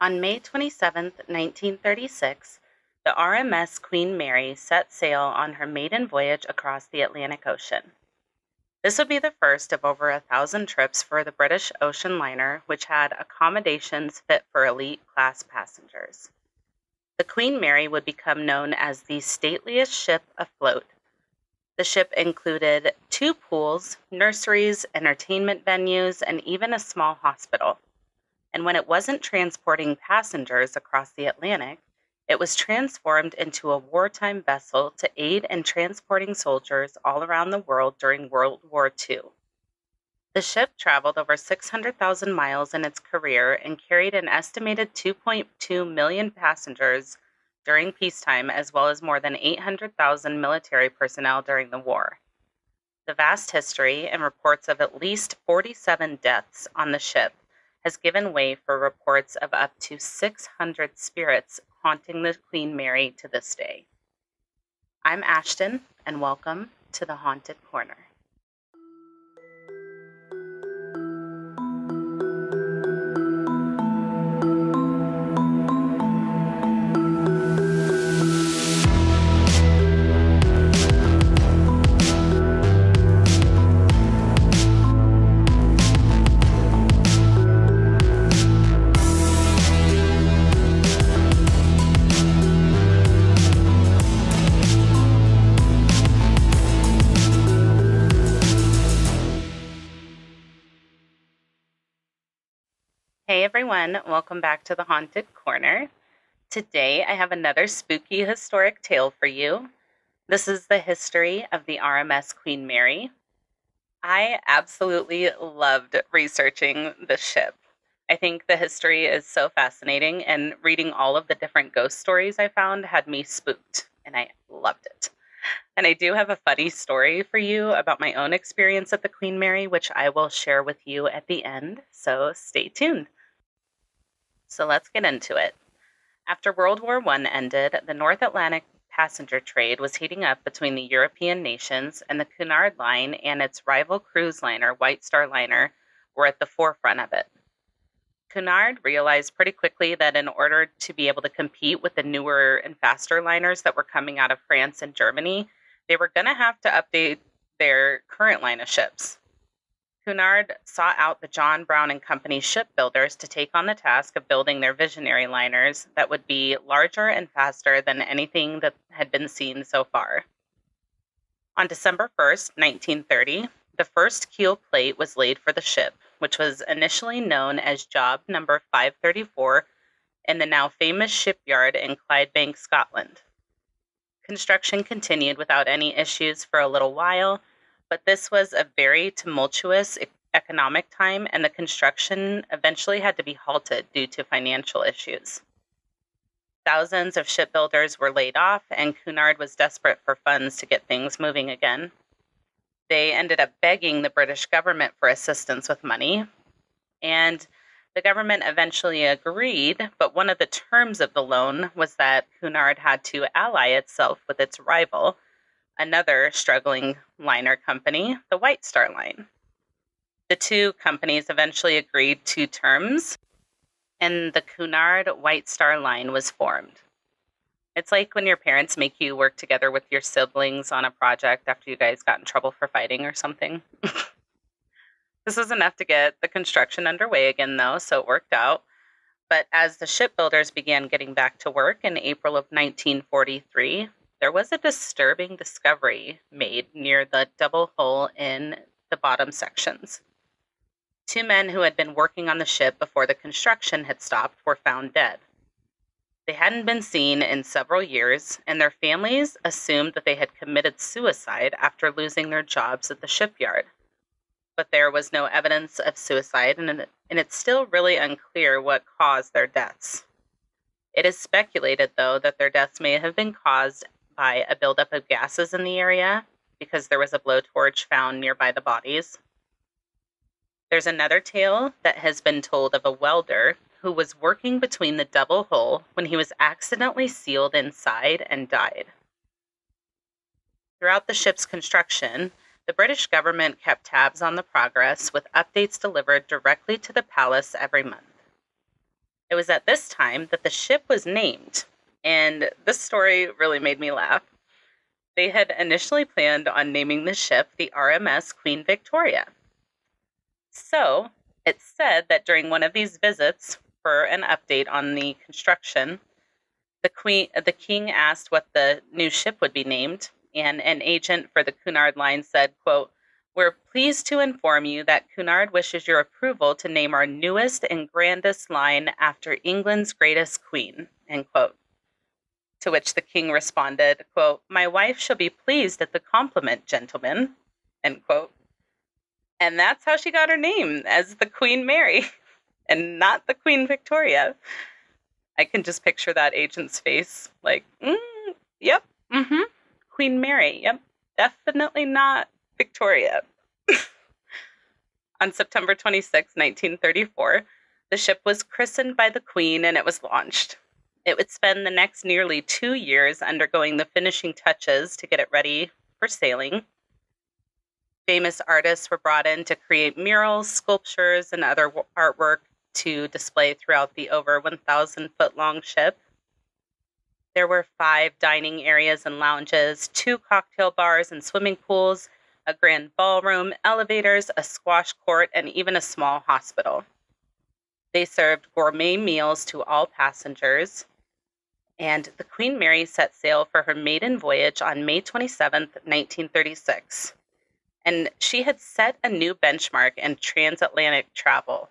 On May 27, 1936, the RMS Queen Mary set sail on her maiden voyage across the Atlantic Ocean. This would be the first of over 1,000 trips for the British ocean liner, which had accommodations fit for elite class passengers. The Queen Mary would become known as the stateliest ship afloat. The ship included 2 pools, nurseries, entertainment venues, and even a small hospital. And when it wasn't transporting passengers across the Atlantic, it was transformed into a wartime vessel to aid in transporting soldiers all around the world during World War II. The ship traveled over 600,000 miles in its career and carried an estimated 2.2 million passengers during peacetime, as well as more than 800,000 military personnel during the war. The vast history and reports of at least 47 deaths on the ship has given way for reports of up to 600 spirits haunting the Queen Mary to this day. I'm Ashton, and welcome to the Haunted Corner. Hey everyone, welcome back to the Haunted Corner. Today I have another spooky historic tale for you. This is the history of the RMS Queen Mary. I absolutely loved researching this ship. I think the history is so fascinating, and reading all of the different ghost stories I found had me spooked, and I loved it. And I do have a funny story for you about my own experience at the Queen Mary, which I will share with you at the end, so stay tuned. So let's get into it. After World War I ended, the North Atlantic passenger trade was heating up between the European nations, and the Cunard Line and its rival cruise liner, White Star Liner, were at the forefront of it. Cunard realized pretty quickly that in order to be able to compete with the newer and faster liners that were coming out of France and Germany, they were going to have to update their current line of ships. Cunard sought out the John Brown and Company shipbuilders to take on the task of building their visionary liners that would be larger and faster than anything that had been seen so far. On December 1st, 1930, the first keel plate was laid for the ship, which was initially known as Job Number 534 in the now famous shipyard in Clydebank, Scotland. Construction continued without any issues for a little while, but this was a very tumultuous economic time, and the construction eventually had to be halted due to financial issues. Thousands of shipbuilders were laid off, and Cunard was desperate for funds to get things moving again. They ended up begging the British government for assistance with money, and the government eventually agreed, but one of the terms of the loan was that Cunard had to ally itself with its rival, another struggling liner company, the White Star Line. The two companies eventually agreed to terms, and the Cunard White Star Line was formed. It's like when your parents make you work together with your siblings on a project after you guys got in trouble for fighting or something. This was enough to get the construction underway again, though, so it worked out. But as the shipbuilders began getting back to work in April of 1943, there was a disturbing discovery made near the double hull in the bottom sections. 2 men who had been working on the ship before the construction had stopped were found dead. They hadn't been seen in several years, and their families assumed that they had committed suicide after losing their jobs at the shipyard. But there was no evidence of suicide, and it's still really unclear what caused their deaths. It is speculated, though, that their deaths may have been caused by a buildup of gases in the area because there was a blowtorch found nearby the bodies. There's another tale that has been told of a welder who was working between the double hull when he was accidentally sealed inside and died. Throughout the ship's construction, the British government kept tabs on the progress with updates delivered directly to the palace every month. It was at this time that the ship was named, and this story really made me laugh. They had initially planned on naming the ship the RMS Queen Victoria. So, it's said that during one of these visits for an update on the construction, the king asked what the new ship would be named, and an agent for the Cunard line said, quote, "We're pleased to inform you that Cunard wishes your approval to name our newest and grandest line after England's greatest queen," end quote. To which the king responded, quote, "My wife shall be pleased at the compliment, gentlemen," end quote. And that's how she got her name, as the Queen Mary, and not the Queen Victoria. I can just picture that agent's face, like, yep, Queen Mary, yep, definitely not Victoria. On September 26, 1934, the ship was christened by the Queen and it was launched. It would spend the next nearly 2 years undergoing the finishing touches to get it ready for sailing. Famous artists were brought in to create murals, sculptures, and other artwork to display throughout the over 1,000-foot-long ship. There were 5 dining areas and lounges, 2 cocktail bars and swimming pools, a grand ballroom, elevators, a squash court, and even a small hospital. They served gourmet meals to all passengers, and the Queen Mary set sail for her maiden voyage on May 27, 1936. And she had set a new benchmark in transatlantic travel,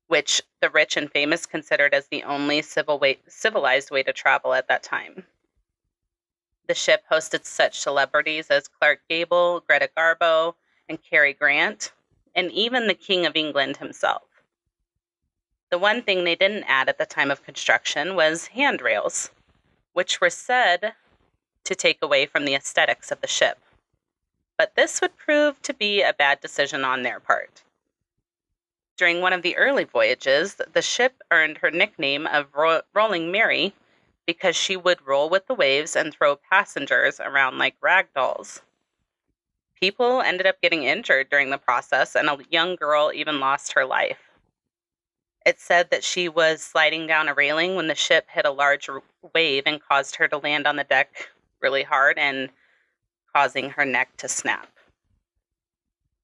which the rich and famous considered as the only civilized way to travel at that time. The ship hosted such celebrities as Clark Gable, Greta Garbo, and Cary Grant, and even the King of England himself. The one thing they didn't add at the time of construction was handrails, which were said to take away from the aesthetics of the ship. But this would prove to be a bad decision on their part. During one of the early voyages, the ship earned her nickname of Rolling Mary because she would roll with the waves and throw passengers around like rag dolls. People ended up getting injured during the process, and a young girl even lost her life. It said that she was sliding down a railing when the ship hit a large wave and caused her to land on the deck really hard and causing her neck to snap.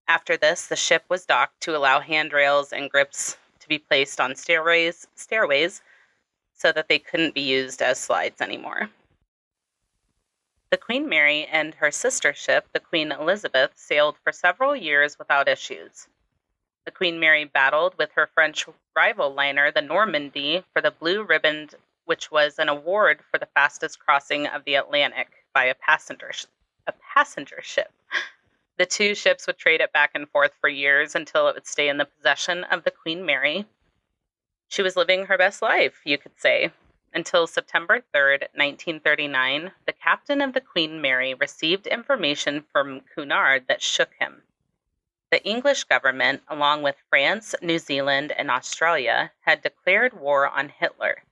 After this, the ship was docked to allow handrails and grips to be placed on stairways so that they couldn't be used as slides anymore. The Queen Mary and her sister ship, the Queen Elizabeth, sailed for several years without issues. The Queen Mary battled with her French rival liner, the Normandy, for the Blue Ribbon, which was an award for the fastest crossing of the Atlantic by a passenger ship. The two ships would trade it back and forth for years until it would stay in the possession of the Queen Mary. She was living her best life, you could say, until September 3rd, 1939, the captain of the Queen Mary received information from Cunard that shook him. The English government, along with France, New Zealand, and Australia, had declared war on Hitler.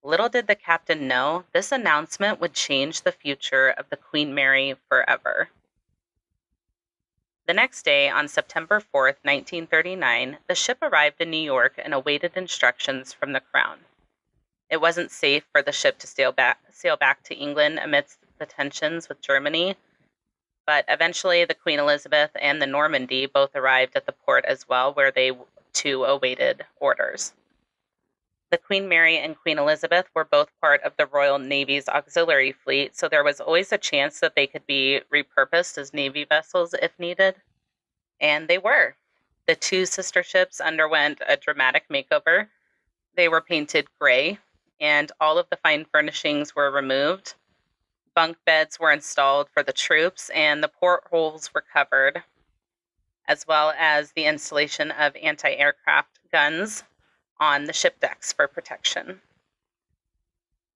Little did the captain know, this announcement would change the future of the Queen Mary forever. The next day, on September 4th, 1939, the ship arrived in New York and awaited instructions from the Crown. It wasn't safe for the ship to sail back to England amidst the tensions with Germany, but eventually the Queen Elizabeth and the Normandy both arrived at the port as well, where they too awaited orders. The Queen Mary and Queen Elizabeth were both part of the Royal Navy's auxiliary fleet, so there was always a chance that they could be repurposed as Navy vessels if needed. And they were. The two sister ships underwent a dramatic makeover. They were painted gray, and all of the fine furnishings were removed. Bunk beds were installed for the troops, and the portholes were covered, as well as the installation of anti-aircraft guns on the ship decks for protection.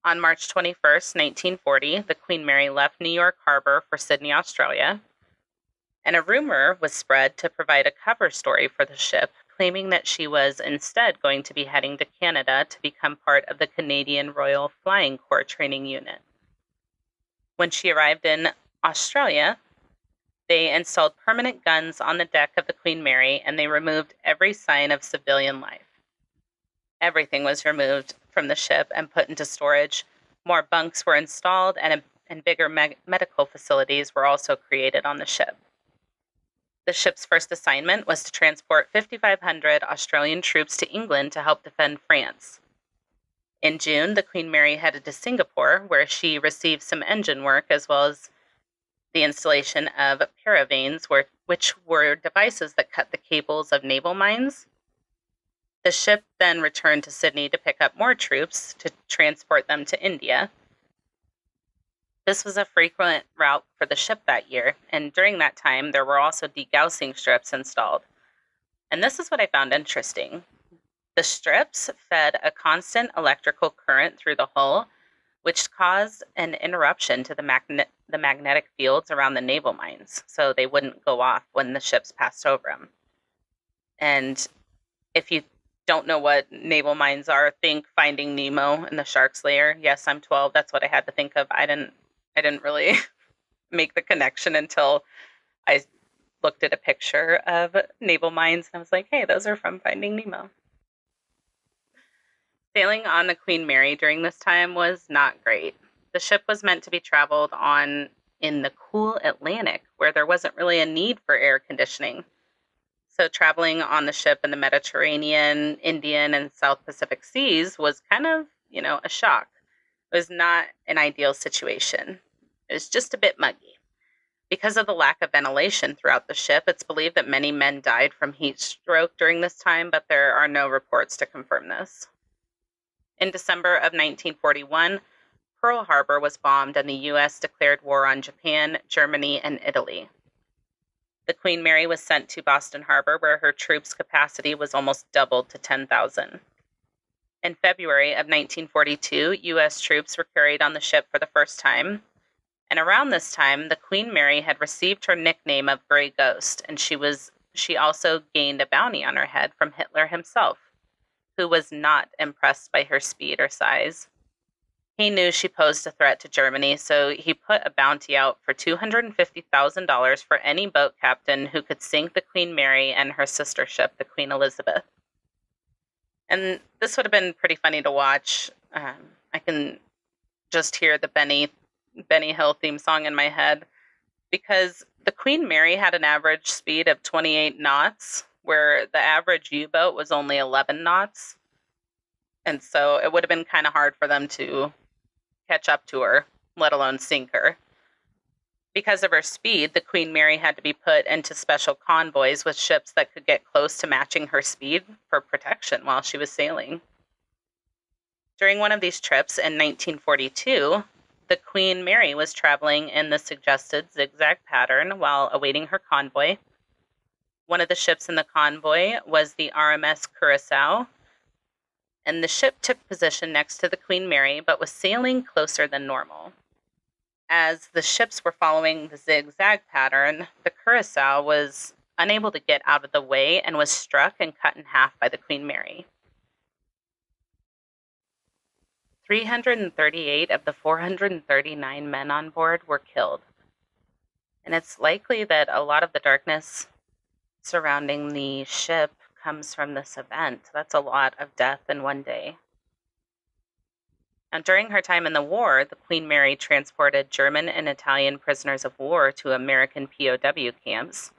On March 21st, 1940, the Queen Mary left New York Harbor for Sydney, Australia, and a rumor was spread to provide a cover story for the ship, claiming that she was instead going to be heading to Canada to become part of the Canadian Royal Flying Corps training unit. When she arrived in Australia, they installed permanent guns on the deck of the Queen Mary, and they removed every sign of civilian life. Everything was removed from the ship and put into storage. More bunks were installed, and bigger medical facilities were also created on the ship. The ship's first assignment was to transport 5,500 Australian troops to England to help defend France. In June, the Queen Mary headed to Singapore, where she received some engine work as well as the installation of paravanes, which were devices that cut the cables of naval mines. The ship then returned to Sydney to pick up more troops to transport them to India. This was a frequent route for the ship that year, and during that time, there were also degaussing strips installed. And this is what I found interesting. The strips fed a constant electrical current through the hull, which caused an interruption to the magnetic fields around the naval mines, so they wouldn't go off when the ships passed over them. And if you don't know what naval mines are, think Finding Nemo and the Shark's Lair. Yes, I'm 12. That's what I had to think of. I didn't really make the connection until I looked at a picture of naval mines and I was like, hey, those are from Finding Nemo. Sailing on the Queen Mary during this time was not great. The ship was meant to be traveled on in the cool Atlantic, where there wasn't really a need for air conditioning. So traveling on the ship in the Mediterranean, Indian, and South Pacific seas was kind of, a shock. It was not an ideal situation. It was just a bit muggy. Because of the lack of ventilation throughout the ship, it's believed that many men died from heat stroke during this time, but there are no reports to confirm this. In December of 1941, Pearl Harbor was bombed and the U.S. declared war on Japan, Germany, and Italy. The Queen Mary was sent to Boston Harbor, where her troops' capacity was almost doubled to 10,000. In February of 1942, U.S. troops were carried on the ship for the first time. And around this time, the Queen Mary had received her nickname of Grey Ghost, and she also gained a bounty on her head from Hitler himself, who was not impressed by her speed or size. He knew she posed a threat to Germany, so he put a bounty out for $250,000 for any boat captain who could sink the Queen Mary and her sister ship, the Queen Elizabeth. And this would have been pretty funny to watch. I can just hear the Benny Hill theme song in my head, because the Queen Mary had an average speed of 28 knots, where the average U-boat was only 11 knots. And so it would have been kind of hard for them to catch up to her, let alone sink her. Because of her speed, the Queen Mary had to be put into special convoys with ships that could get close to matching her speed for protection while she was sailing. During one of these trips in 1942, the Queen Mary was traveling in the suggested zigzag pattern while awaiting her convoy. One of the ships in the convoy was the RMS Curaçao, and the ship took position next to the Queen Mary, but was sailing closer than normal. As the ships were following the zigzag pattern, the Curaçao was unable to get out of the way and was struck and cut in half by the Queen Mary. 338 of the 439 men on board were killed. And it's likely that a lot of the darkness surrounding the ship comes from this event. That's a lot of death in one day. Now, during her time in the war, the Queen Mary transported German and Italian prisoners of war to American POW camps,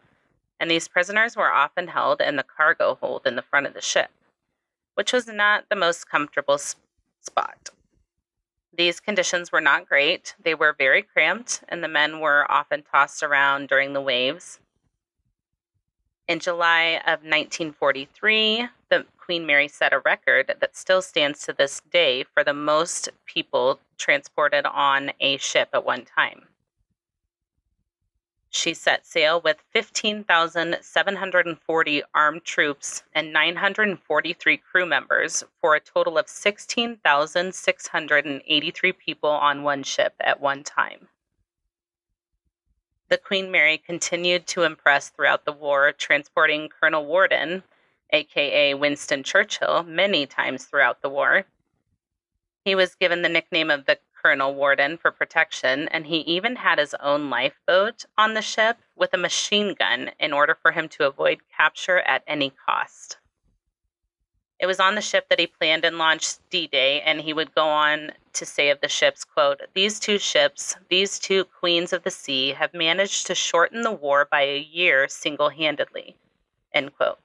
and these prisoners were often held in the cargo hold in the front of the ship, which was not the most comfortable spot. These conditions were not great. They were very cramped, and the men were often tossed around during the waves. In July of 1943, the Queen Mary set a record that still stands to this day for the most people transported on a ship at one time. She set sail with 15,740 armed troops and 943 crew members for a total of 16,683 people on one ship at one time. The Queen Mary continued to impress throughout the war, transporting Colonel Worden, aka Winston Churchill, many times throughout the war. He was given the nickname of the Colonel Worden for protection, and he even had his own lifeboat on the ship with a machine gun in order for him to avoid capture at any cost. It was on the ship that he planned and launched D-Day, and he would go on to say of the ships, quote, "These two ships, these two queens of the sea, have managed to shorten the war by a year single-handedly," end quote.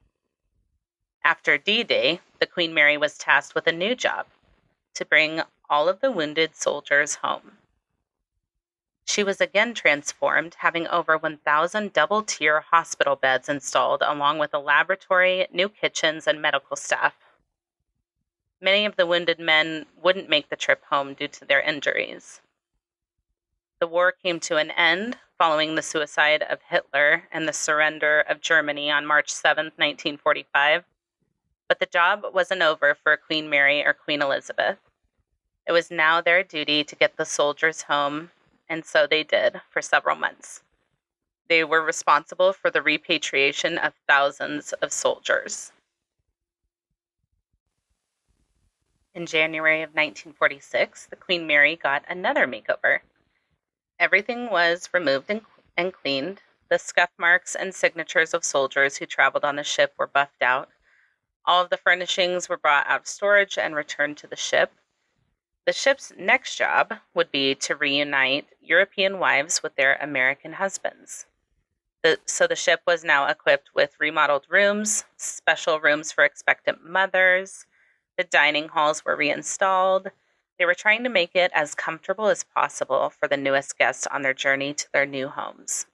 After D-Day, the Queen Mary was tasked with a new job, to bring all of the wounded soldiers home. She was again transformed, having over 1,000 double-tier hospital beds installed, along with a laboratory, new kitchens, and medical staff. Many of the wounded men wouldn't make the trip home due to their injuries. The war came to an end following the suicide of Hitler and the surrender of Germany on March 7, 1945, but the job wasn't over for Queen Mary or Queen Elizabeth. It was now their duty to get the soldiers home, and so they did for several months. They were responsible for the repatriation of thousands of soldiers. In January of 1946, the Queen Mary got another makeover. Everything was removed and cleaned. The scuff marks and signatures of soldiers who traveled on the ship were buffed out. All of the furnishings were brought out of storage and returned to the ship. The ship's next job would be to reunite European wives with their American husbands. So the ship was now equipped with remodeled rooms, special rooms for expectant mothers. The dining halls were reinstalled. They were trying to make it as comfortable as possible for the newest guests on their journey to their new homes.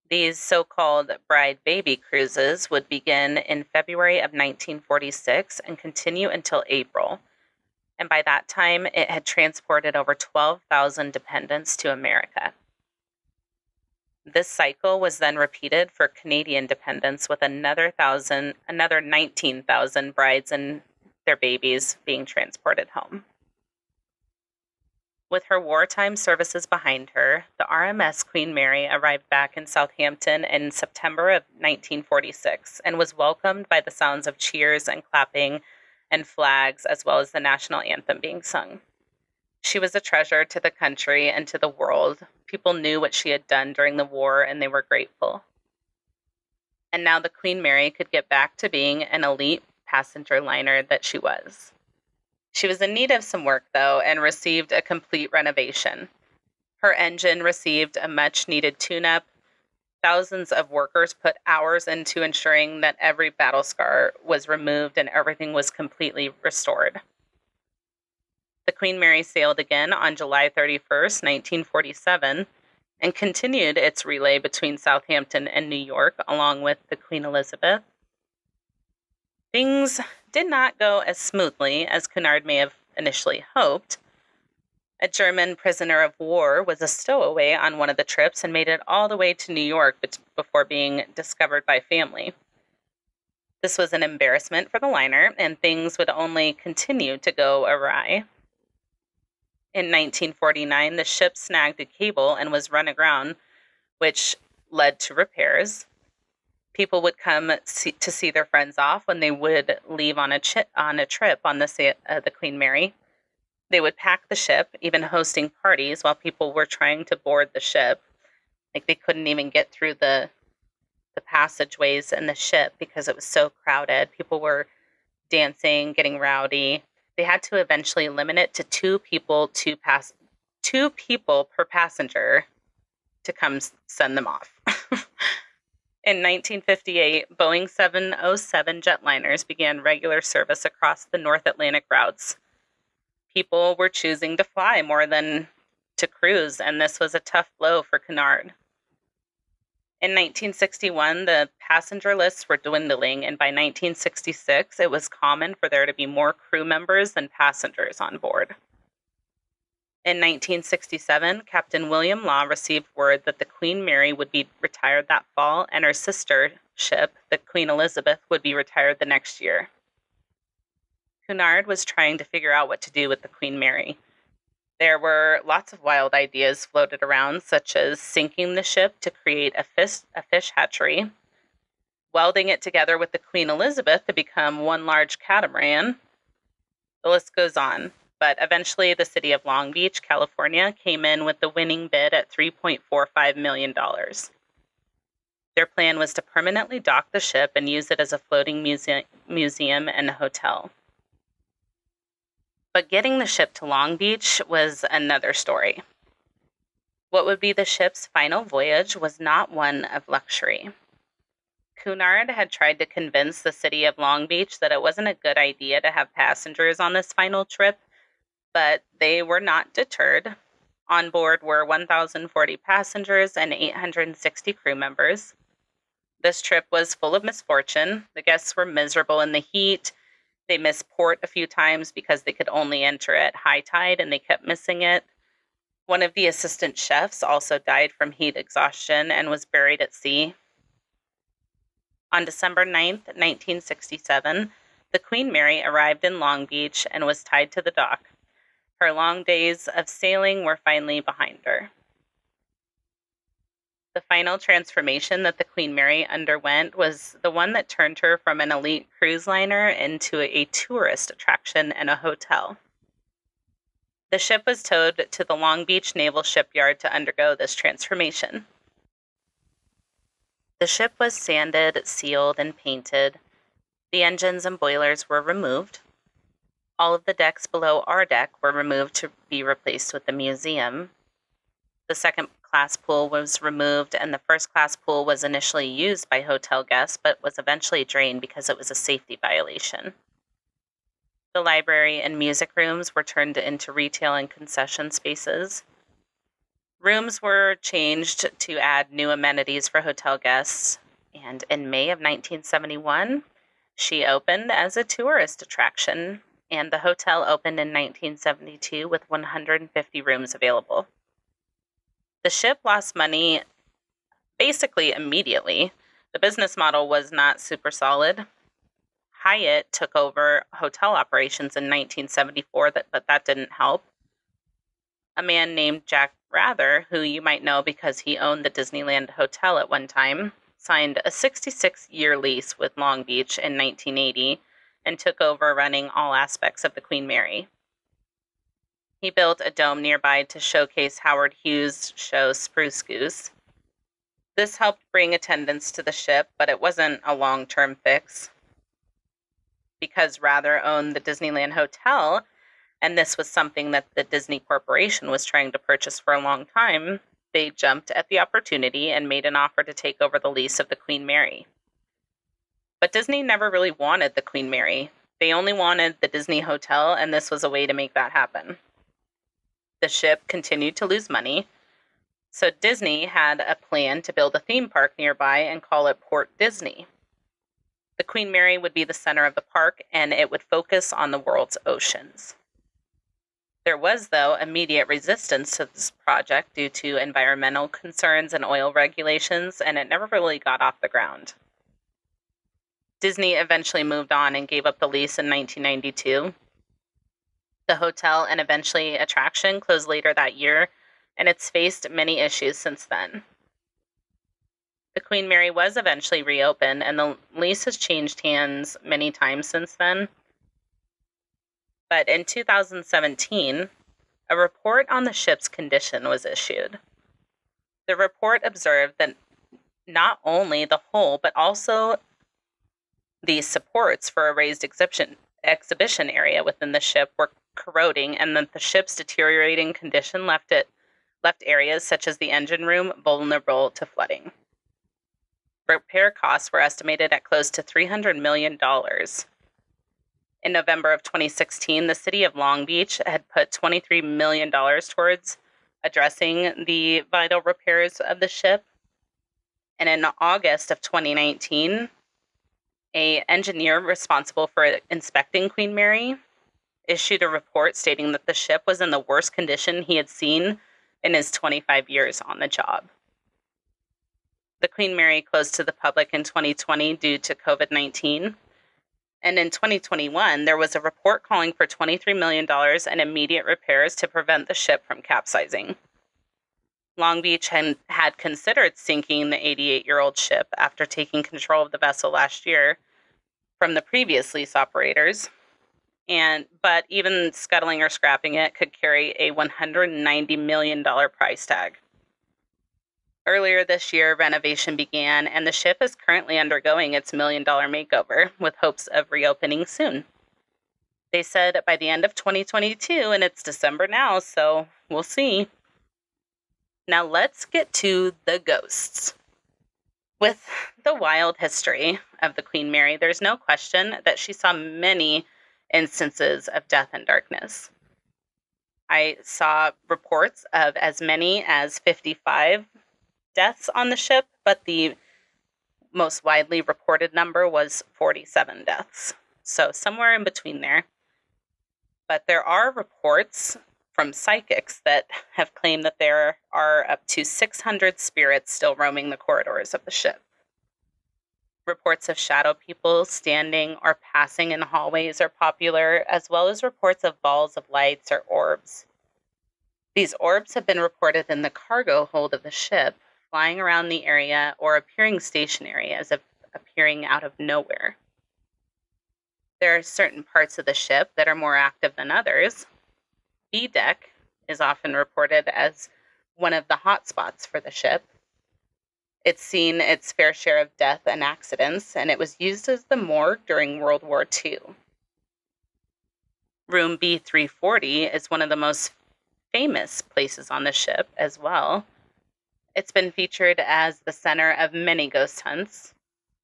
These so-called bride-baby cruises would begin in February of 1946 and continue until April. And by that time, it had transported over 12,000 dependents to America. This cycle was then repeated for Canadian dependents, with another 19,000 brides and their babies being transported home. With her wartime services behind her, the RMS Queen Mary arrived back in Southampton in September of 1946 and was welcomed by the sounds of cheers and clapping and flags, as well as the national anthem being sung. She was a treasure to the country and to the world. People knew what she had done during the war, and they were grateful. And now the Queen Mary could get back to being an elite passenger liner that she was. She was in need of some work, though, and received a complete renovation. Her engine received a much-needed tune-up. Thousands of workers put hours into ensuring that every battle scar was removed and everything was completely restored. The Queen Mary sailed again on July 31st, 1947, and continued its relay between Southampton and New York, along with the Queen Elizabeth. Things did not go as smoothly as Cunard may have initially hoped. A German prisoner of war was a stowaway on one of the trips and made it all the way to New York before being discovered by family. This was an embarrassment for the liner, and things would only continue to go awry. In 1949, the ship snagged a cable and was run aground, which led to repairs. People would come to see their friends off when they would leave on a trip on the Queen Mary. They would pack the ship, even hosting parties while people were trying to board the ship. Like, they couldn't even get through the passageways in the ship because it was so crowded. People were dancing, getting rowdy. They had to eventually limit it to two people per passenger to come send them off. In 1958, Boeing 707 jetliners began regular service across the North Atlantic routes. People were choosing to fly more than to cruise, and this was a tough blow for Cunard. In 1961, the passenger lists were dwindling, and by 1966, it was common for there to be more crew members than passengers on board. In 1967, Captain William Law received word that the Queen Mary would be retired that fall, and her sister ship, the Queen Elizabeth, would be retired the next year. Cunard was trying to figure out what to do with the Queen Mary. There were lots of wild ideas floated around, such as sinking the ship to create a fish hatchery, welding it together with the Queen Elizabeth to become one large catamaran. The list goes on. But eventually the city of Long Beach, California, came in with the winning bid at $3.45 million. Their plan was to permanently dock the ship and use it as a floating museum and hotel. But getting the ship to Long Beach was another story. What would be the ship's final voyage was not one of luxury. Cunard had tried to convince the city of Long Beach that it wasn't a good idea to have passengers on this final trip, but they were not deterred. On board were 1,040 passengers and 860 crew members. This trip was full of misfortune. The guests were miserable in the heat. They missed port a few times because they could only enter at high tide and they kept missing it. One of the assistant chefs also died from heat exhaustion and was buried at sea. On December 9th, 1967, the Queen Mary arrived in Long Beach and was tied to the dock. Her long days of sailing were finally behind her. The final transformation that the Queen Mary underwent was the one that turned her from an elite cruise liner into a tourist attraction and a hotel. The ship was towed to the Long Beach Naval Shipyard to undergo this transformation. The ship was sanded, sealed, and painted. The engines and boilers were removed. All of the decks below our deck were removed to be replaced with the museum. The second-class pool was removed, and the first-class pool was initially used by hotel guests, but was eventually drained because it was a safety violation. The library and music rooms were turned into retail and concession spaces. Rooms were changed to add new amenities for hotel guests, and in May of 1971, she opened as a tourist attraction, and the hotel opened in 1972 with 150 rooms available. The ship lost money basically immediately. The business model was not super solid. Hyatt took over hotel operations in 1974, but that didn't help. A man named Jack Rather, who you might know because he owned the Disneyland Hotel at one time, signed a 66-year lease with Long Beach in 1980 and took over running all aspects of the Queen Mary. He built a dome nearby to showcase Howard Hughes' show Spruce Goose. This helped bring attendance to the ship, but it wasn't a long-term fix. Because Rather owned the Disneyland Hotel, and this was something that the Disney Corporation was trying to purchase for a long time, they jumped at the opportunity and made an offer to take over the lease of the Queen Mary. But Disney never really wanted the Queen Mary. They only wanted the Disney Hotel, and this was a way to make that happen. The ship continued to lose money, so Disney had a plan to build a theme park nearby and call it Port Disney. The Queen Mary would be the center of the park, and it would focus on the world's oceans. There was, though, immediate resistance to this project due to environmental concerns and oil regulations, and it never really got off the ground. Disney eventually moved on and gave up the lease in 1992. The hotel and eventually attraction closed later that year, and it's faced many issues since then. The Queen Mary was eventually reopened, and the lease has changed hands many times since then. But in 2017, a report on the ship's condition was issued. The report observed that not only the hull, but also the supports for a raised exhibition area within the ship were corroding, and that the ship's deteriorating condition left areas such as the engine room vulnerable to flooding. Repair costs were estimated at close to $300 million. In November of 2016, the city of Long Beach had put $23 million towards addressing the vital repairs of the ship. And in August of 2019, an engineer responsible for inspecting Queen Mary issued a report stating that the ship was in the worst condition he had seen in his 25 years on the job. The Queen Mary closed to the public in 2020 due to COVID-19. And in 2021, there was a report calling for $23 million in immediate repairs to prevent the ship from capsizing. Long Beach had considered sinking the 88-year-old ship after taking control of the vessel last year from the previous lease operators. But even scuttling or scrapping it could carry a $190 million price tag. Earlier this year, renovation began, and the ship is currently undergoing its $1 million makeover with hopes of reopening soon. They said by the end of 2022, and it's December now, so we'll see. Now let's get to the ghosts. With the wild history of the Queen Mary, there's no question that she saw many instances of death and darkness. I saw reports of as many as 55 deaths on the ship, but the most widely reported number was 47 deaths. So somewhere in between there. But there are reports from psychics that have claimed that there are up to 600 spirits still roaming the corridors of the ship. Reports of shadow people standing or passing in hallways are popular, as well as reports of balls of lights or orbs. These orbs have been reported in the cargo hold of the ship, flying around the area or appearing stationary as if appearing out of nowhere. There are certain parts of the ship that are more active than others. B deck is often reported as one of the hot spots for the ship. It's seen its fair share of death and accidents, and it was used as the morgue during World War II. Room B340 is one of the most famous places on the ship as well. It's been featured as the center of many ghost hunts.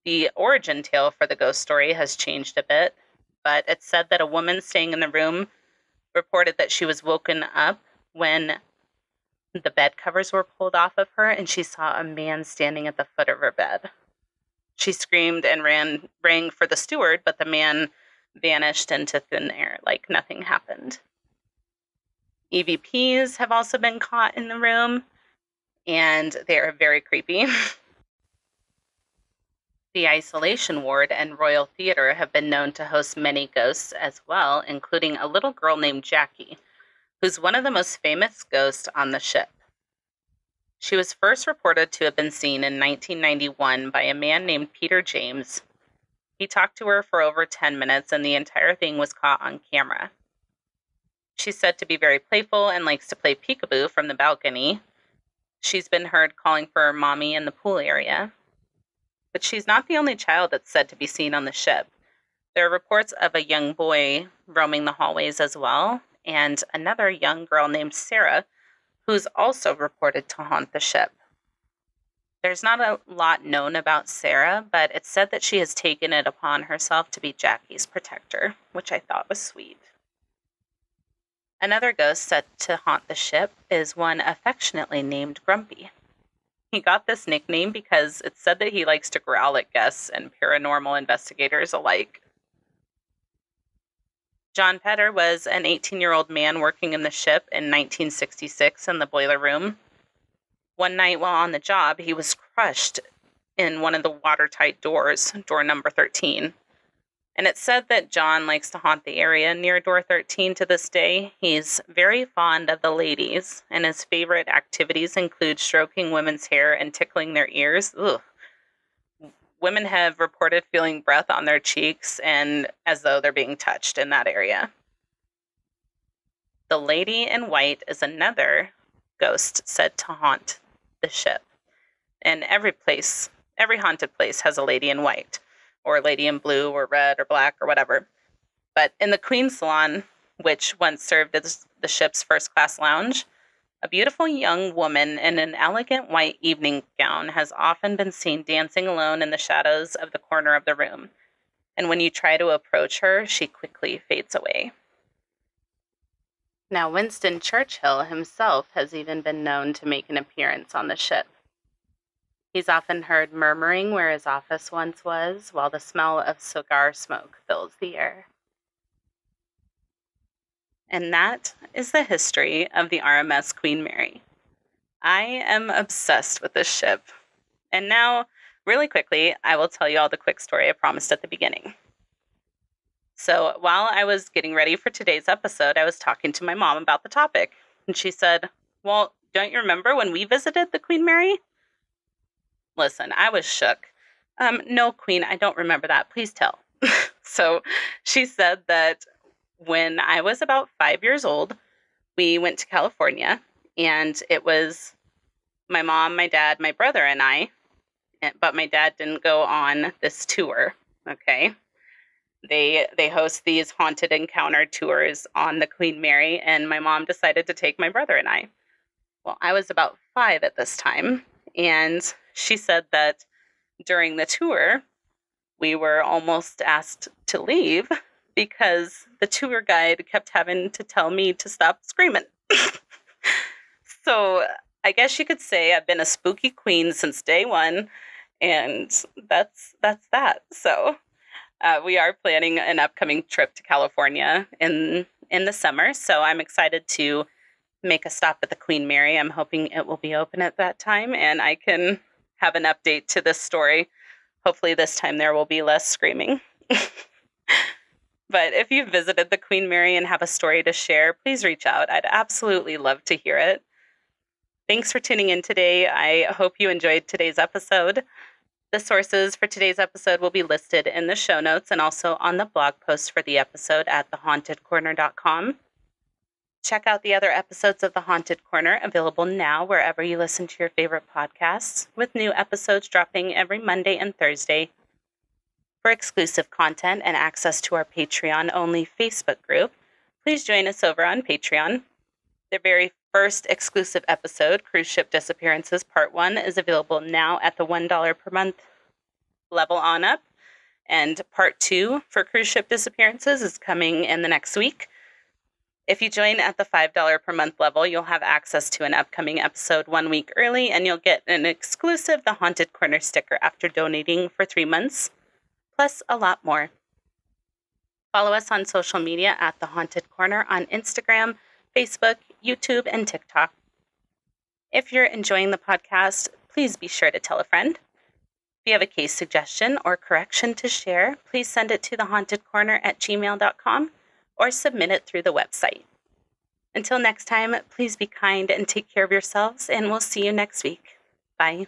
The origin tale for the ghost story has changed a bit, but it's said that a woman staying in the room reported that she was woken up when the bed covers were pulled off of her and she saw a man standing at the foot of her bed. She screamed and rang for the steward, but the man vanished into thin air like nothing happened. EVPs have also been caught in the room, and they are very creepy. The isolation ward and Royal Theatre have been known to host many ghosts as well, including a little girl named Jackie, who's one of the most famous ghosts on the ship. She was first reported to have been seen in 1991 by a man named Peter James. He talked to her for over 10 minutes, and the entire thing was caught on camera. She's said to be very playful and likes to play peekaboo from the balcony. She's been heard calling for her mommy in the pool area. But she's not the only child that's said to be seen on the ship. There are reports of a young boy roaming the hallways as well, and another young girl named Sarah, who's also reported to haunt the ship. There's not a lot known about Sarah, but it's said that she has taken it upon herself to be Jackie's protector, which I thought was sweet. Another ghost said to haunt the ship is one affectionately named Grumpy. He got this nickname because it's said that he likes to growl at guests and paranormal investigators alike. John Petter was an 18-year-old man working in the ship in 1966 in the boiler room. One night while on the job, he was crushed in one of the watertight doors, door number 13. And it's said that John likes to haunt the area near door 13 to this day. He's very fond of the ladies, and his favorite activities include stroking women's hair and tickling their ears. Ugh. Women have reported feeling breath on their cheeks and as though they're being touched in that area. The lady in white is another ghost said to haunt the ship. And every haunted place has a lady in white, or a lady in blue or red or black or whatever. But in the Queen's Salon, which once served as the ship's first-class lounge, a beautiful young woman in an elegant white evening gown has often been seen dancing alone in the shadows of the corner of the room. And when you try to approach her, she quickly fades away. Now, Winston Churchill himself has even been known to make an appearance on the ship. He's often heard murmuring where his office once was, while the smell of cigar smoke fills the air. And that is the history of the RMS Queen Mary. I am obsessed with this ship. And now, really quickly, I will tell you all the quick story I promised at the beginning. So while I was getting ready for today's episode, I was talking to my mom about the topic. And she said, "Well, don't you remember when we visited the Queen Mary?" Listen, I was shook. No, Queen, I don't remember that. Please tell. So she said that when I was about 5 years old, we went to California, and it was my mom, my dad, my brother, and I, but my dad didn't go on this tour, okay? They host these haunted encounter tours on the Queen Mary, and my mom decided to take my brother and I. Well, I was about 5 at this time, and she said that during the tour, we were almost asked to leave because the tour guide kept having to tell me to stop screaming. So I guess you could say I've been a spooky queen since day one, and that's that. So we are planning an upcoming trip to California in the summer, so I'm excited to make a stop at the Queen Mary. I'm hoping it will be open at that time, and I can have an update to this story. Hopefully this time there will be less screaming. But if you've visited the Queen Mary and have a story to share, please reach out. I'd absolutely love to hear it. Thanks for tuning in today. I hope you enjoyed today's episode. The sources for today's episode will be listed in the show notes and also on the blog post for the episode at thehauntedcorner.com. Check out the other episodes of The Haunted Corner, available now wherever you listen to your favorite podcasts, with new episodes dropping every Monday and Thursday. For exclusive content and access to our Patreon-only Facebook group, please join us over on Patreon. The very first exclusive episode, Cruise Ship Disappearances Part 1, is available now at the $1 per month level on up. And Part 2 for Cruise Ship Disappearances is coming in the next week. If you join at the $5 per month level, you'll have access to an upcoming episode 1 week early, and you'll get an exclusive The Haunted Corner sticker after donating for 3 months, plus a lot more. Follow us on social media at The Haunted Corner on Instagram, Facebook, YouTube, and TikTok. If you're enjoying the podcast, please be sure to tell a friend. If you have a case suggestion or correction to share, please send it to thehauntedcorner@gmail.com or submit it through the website. Until next time, please be kind and take care of yourselves, and we'll see you next week. Bye.